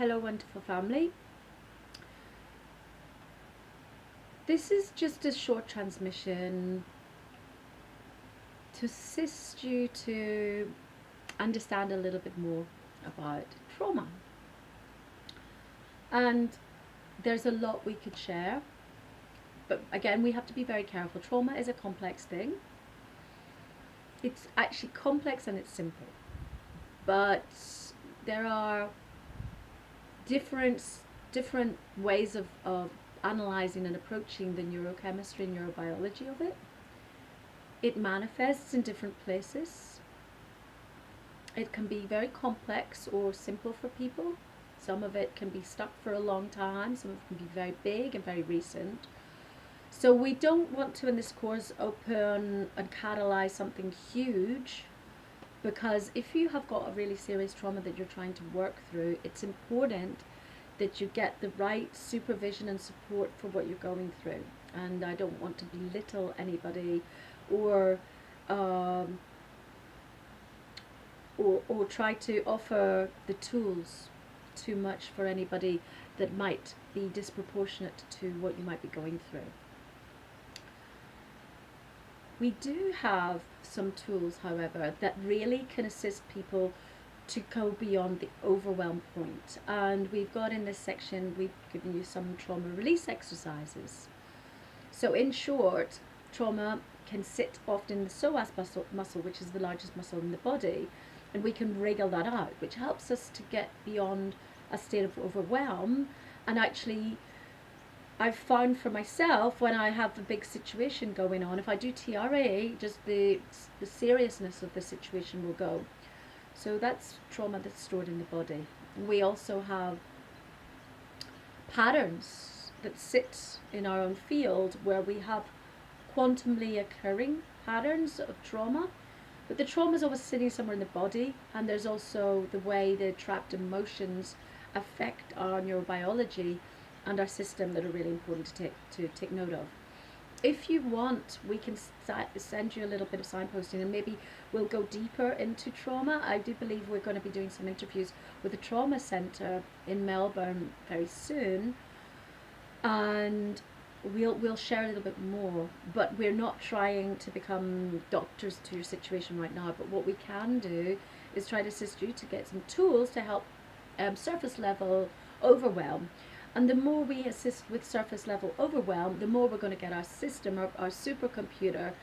Hello, wonderful family. This is just a short transmission to assist you to understand a little bit more about trauma. And there's a lot we could share, but again, we have to be very careful. Trauma is a complex thing. It's actually complex and it's simple, but there are different different ways of analyzing and approaching the neurochemistry and neurobiology of it. It manifests in different places. It can be very complex or simple for people. Some of it can be stuck for a long time. Some of it can be very big and very recent. So we don't want to, in this course, open and catalyze something huge, because if you have got a really serious trauma that you're trying to work through, it's important that you get the right supervision and support for what you're going through. And I don't want to belittle anybody or try to offer the tools too much for anybody that might be disproportionate to what you might be going through. We do have some tools, however, that really can assist people to go beyond the overwhelm point. And we've got in this section, we've given you some trauma release exercises. So in short, trauma can sit often in the psoas muscle, which is the largest muscle in the body, and we can wriggle that out, which helps us to get beyond a state of overwhelm. And actually, I've found for myself, when I have a big situation going on, if I do TRA, just the seriousness of the situation will go. So that's trauma that's stored in the body. We also have patterns that sit in our own field where we have quantumly occurring patterns of trauma. But the trauma is always sitting somewhere in the body, and there's also the way the trapped emotions affect our neurobiology and our system that are really important to take note of. If you want, we can send you a little bit of signposting, and maybe we'll go deeper into trauma. I do believe we're going to be doing some interviews with the Trauma Centre in Melbourne very soon, and we'll share a little bit more. But we're not trying to become doctors to your situation right now. But what we can do is try to assist you to get some tools to help surface level overwhelm. And the more we assist with surface level overwhelm, the more we're going to get our system, our supercomputer,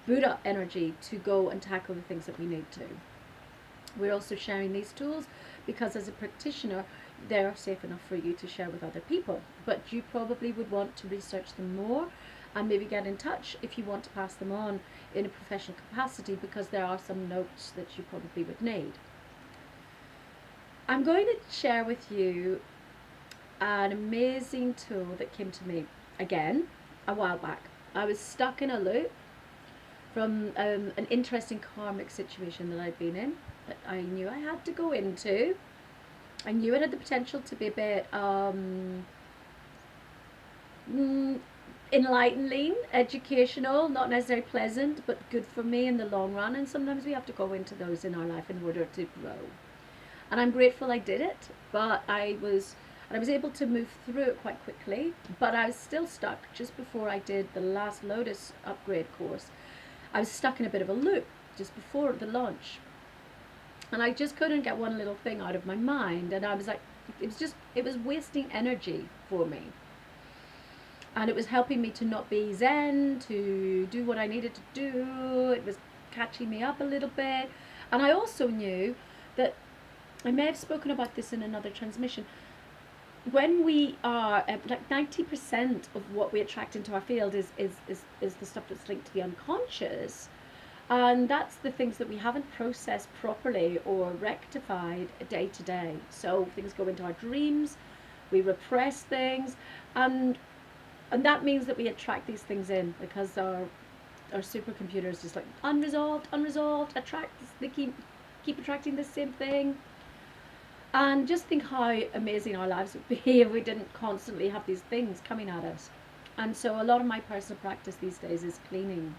boot up energy to go and tackle the things that we need to. We're also sharing these tools because as a practitioner, they're safe enough for you to share with other people. But you probably would want to research them more and maybe get in touch if you want to pass them on in a professional capacity, because there are some notes that you probably would need. I'm going to share with you an amazing tool that came to me again a while back. I was stuck in a loop from an interesting karmic situation that I'd been in, that I knew I had to go into. I knew it had the potential to be a bit enlightening, educational, not necessarily pleasant, but good for me in the long run. And sometimes we have to go into those in our life in order to grow. And I'm grateful I did it, but I was able to move through it quite quickly, but I was still stuck just before I did the last Lotus upgrade course. I was stuck in a bit of a loop just before the launch. And I just couldn't get one little thing out of my mind. And I was like, it was wasting energy for me. And it was helping me to not be zen, to do what I needed to do. It was catching me up a little bit. And I also knew that, I may have spoken about this in another transmission, when we are like 90% of what we attract into our field is the stuff that's linked to the unconscious, and that's the things that we haven't processed properly or rectified day to day. So things go into our dreams, we repress things, and that means that we attract these things in, because our supercomputer is just like unresolved, they keep attracting the same thing. And just think how amazing our lives would be if we didn't constantly have these things coming at us. And so a lot of my personal practice these days is cleaning.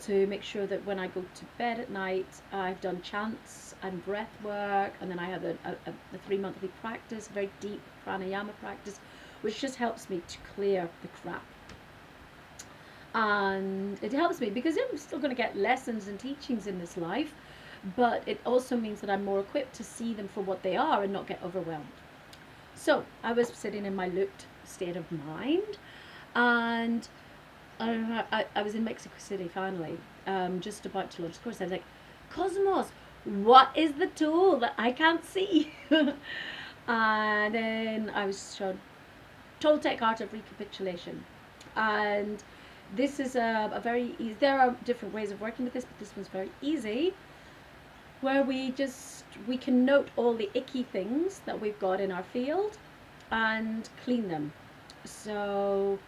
to make sure that when I go to bed at night, I've done chants and breath work, and then I have a 3 monthly practice, a very deep pranayama practice, which just helps me to clear the crap. And it helps me because I'm still going to get lessons and teachings in this life, but it also means that I'm more equipped to see them for what they are and not get overwhelmed. So I was sitting in my looped state of mind, and I was in Mexico City finally, just about to launch the course. I was like, Cosmos, what is the tool that I can't see? And then I was shown Toltec Art of Recapitulation. And this is a very easy, there are different ways of working with this, but this one's very easy, where we can note all the icky things that we've got in our field and clean them. So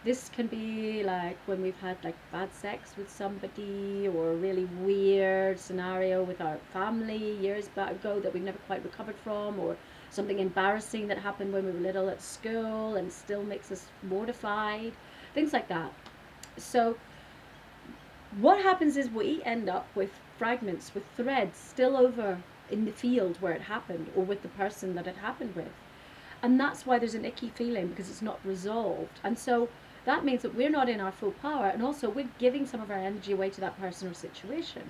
this can be like when we've had like bad sex with somebody, or a really weird scenario with our family years ago that we've never quite recovered from, or something embarrassing that happened when we were little at school and still makes us mortified, things like that. So what happens is we end up with fragments, with threads still over in the field where it happened, or with the person that it happened with. And that's why there's an icky feeling, because it's not resolved. And so that means that we're not in our full power, and also we're giving some of our energy away to that person or situation.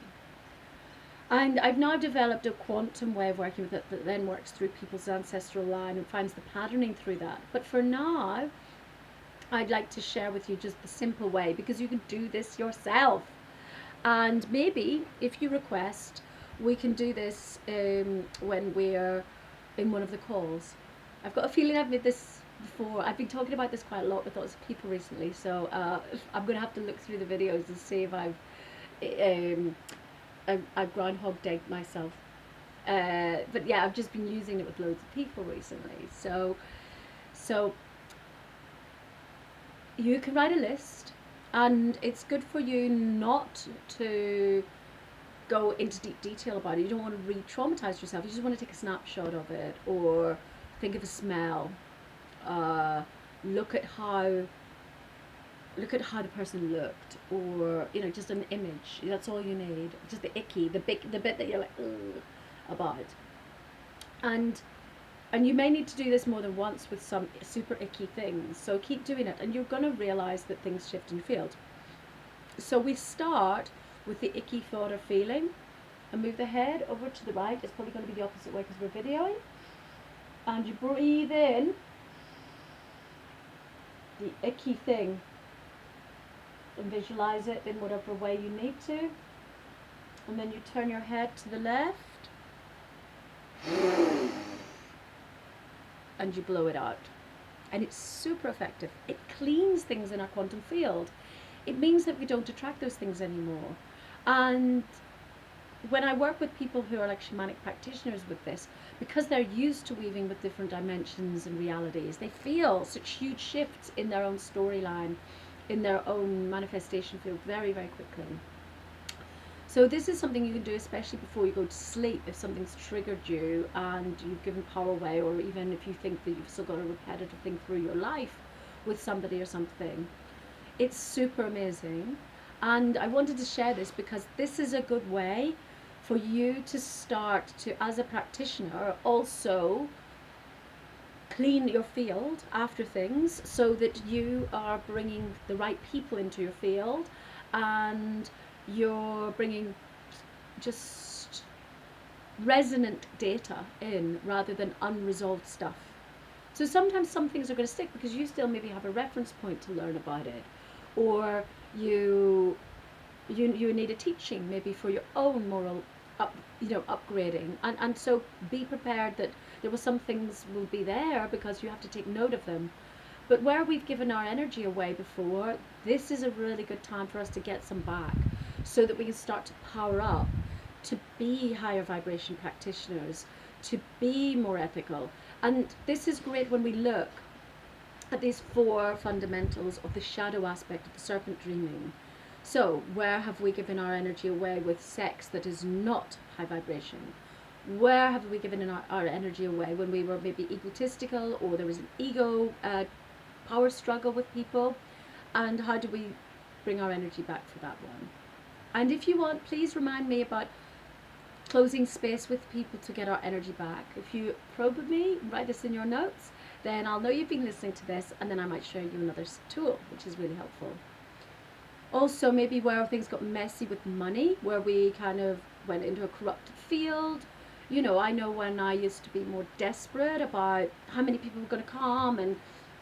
And I've now developed a quantum way of working with it that then works through people's ancestral line and finds the patterning through that. But for now, I'd like to share with you just the simple way, because you can do this yourself. And maybe, if you request, we can do this when we're in one of the calls. I've got a feeling I've made this before. I've been talking about this quite a lot with lots of people recently, so I'm going to have to look through the videos and see if I've groundhog degged myself. But yeah, I've just been using it with loads of people recently. So you can write a list, and it's good for you not to go into deep detail about it. You don't want to re-traumatize yourself. You just want to take a snapshot of it, or think of a smell. Look at how the person looked, or just an image. That's all you need. Just the icky, the bit that you're like, ugh, about. And you may need to do this more than once with some super icky things. So keep doing it, and you're going to realize that things shift in your field. So we start with the icky thought or feeling, and move the head over to the right. It's probably going to be the opposite way because we're videoing. And you breathe in the icky thing and visualize it in whatever way you need to. And then you turn your head to the left and you blow it out. And it's super effective. It cleans things in our quantum field. It means that we don't attract those things anymore. And when I work with people who are like shamanic practitioners with this, because they're used to weaving with different dimensions and realities, they feel such huge shifts in their own storyline, in their own manifestation field very, very quickly. So this is something you can do, especially before you go to sleep, if something's triggered you and you've given power away, or even if you think that you've still got a repetitive thing through your life with somebody or something. It's super amazing. And I wanted to share this because this is a good way for you to start to, as a practitioner, also clean your field after things, so that you are bringing the right people into your field, and you're bringing just resonant data in rather than unresolved stuff. So sometimes some things are going to stick because you still maybe have a reference point to learn about it, or you need a teaching maybe for your own moral upgrading, and so be prepared that there will some things will be there because you have to take note of them. But where we've given our energy away before, this is a really good time for us to get some back, so that we can start to power up, to be higher vibration practitioners, to be more ethical. And this is great when we look at these 4 fundamentals of the shadow aspect of the serpent dreaming. So where have we given our energy away with sex that is not high vibration? Where have we given our energy away when we were maybe egotistical, or there was an ego power struggle with people? And how do we bring our energy back for that one. And if you want, please remind me about closing space with people to get our energy back. If you probe with me, write this in your notes, then I'll know you've been listening to this, and then I might show you another tool, which is really helpful. Also, maybe where things got messy with money, where we kind of went into a corrupted field. You know, I know when I used to be more desperate about how many people were going to come and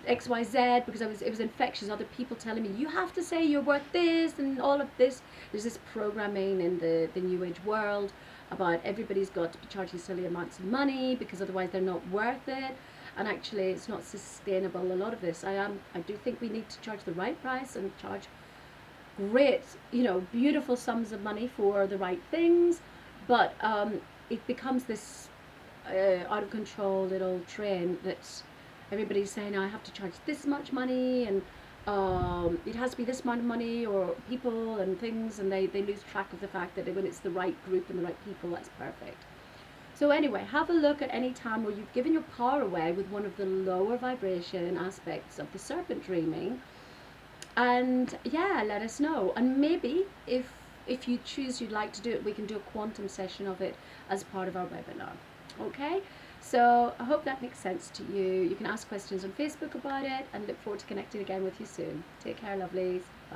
XYZ, because it was infectious. Other people telling me, you have to say you're worth this and all of this. There's this programming in the New Age world about everybody's got to be charging silly amounts of money because otherwise they're not worth it. And actually, it's not sustainable. A lot of this, I do think we need to charge the right price and charge great, you know, beautiful sums of money for the right things, but it becomes this out of control little train that everybody's saying, I have to charge this much money, and it has to be this amount of money, or people and things, and they lose track of the fact that when it's the right group and the right people, that's perfect. So anyway, have a look at any time where you've given your power away with one of the lower vibration aspects of the serpent dreaming. And yeah, let us know. And maybe if you choose you'd like to do it, we can do a quantum session of it as part of our webinar. Okay, so I hope that makes sense to you. You can ask questions on Facebook about it, and look forward to connecting again with you soon. Take care, lovelies. Bye.